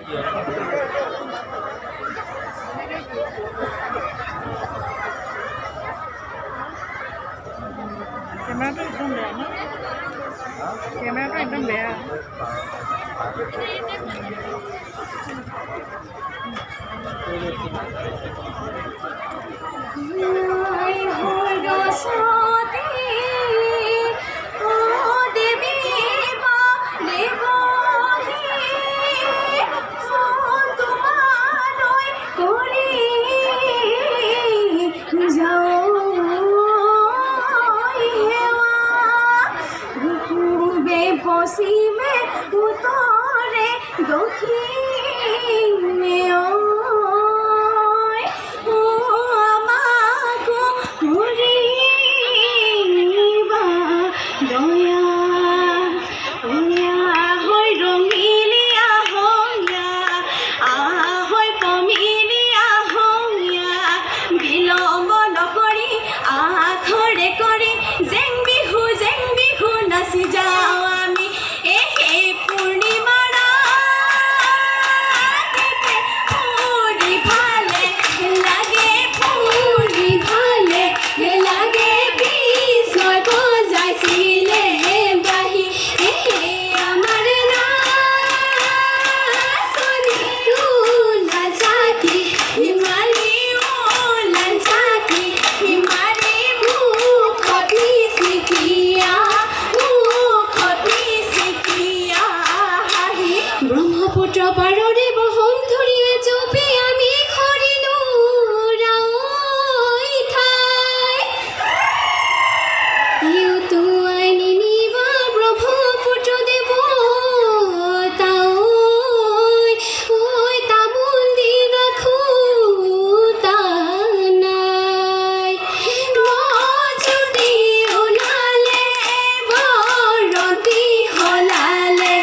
Camera एकदम बेया ना कैमरा एकदम बेया পশ্চিমে উত্তৰে দক্ষিণে আমাকো কৰিবা দয়া হয় ৰঙিলিয়া হইয়া হয় কমিলিয়া হইয়া বিলম্ব নকৰি আখৰে কৰি জেং বিহু নাচি যাওঁ আমি এই পূৰ্ণিমাৰ ফুৰি ভালে লাগে পিছৰ বজাইছিলে বাহি আমাৰ নাচনী লাজাতি হিমালী লাজাতি হিমালী মুখতি চিকিয়া ব্ৰহ্মপুত্ৰ পাৰৰে বহন ধৰিয়ে জপি আমি খৰিলো ৰাই ঠাই ইউতুৱাই নিনিবা ব্ৰহ্মপুত্ৰ দেৱ তাই তামোল দি ৰাখো নাই মজুতি ওলালে বৰতি হলালে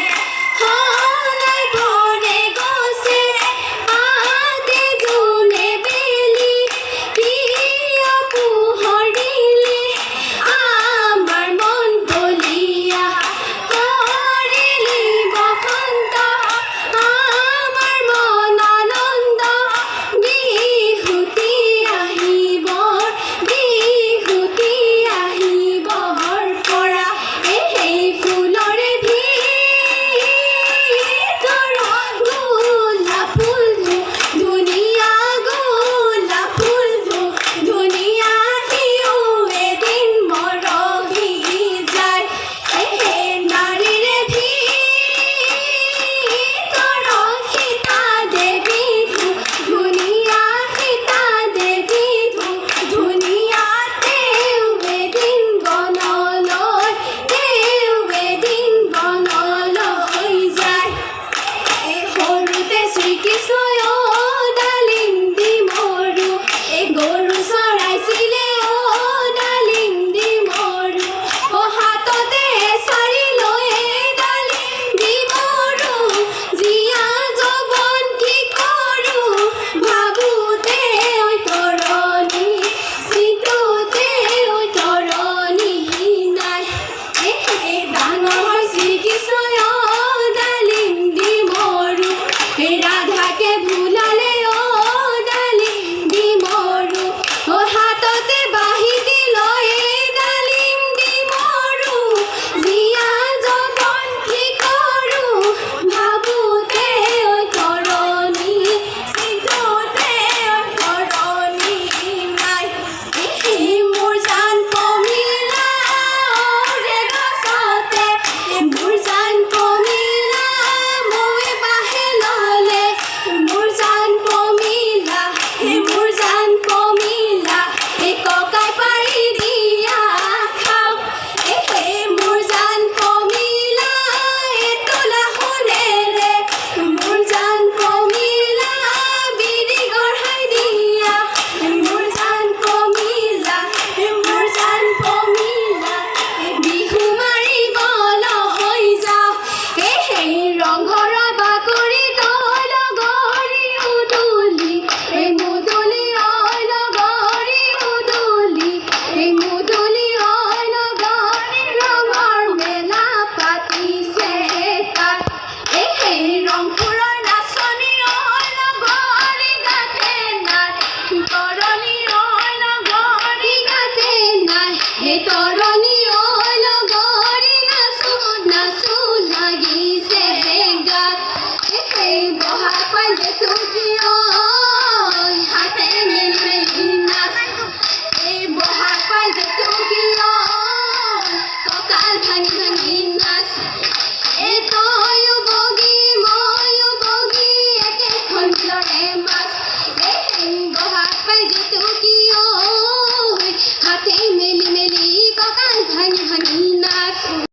শ্ৰীকৃষ্ণই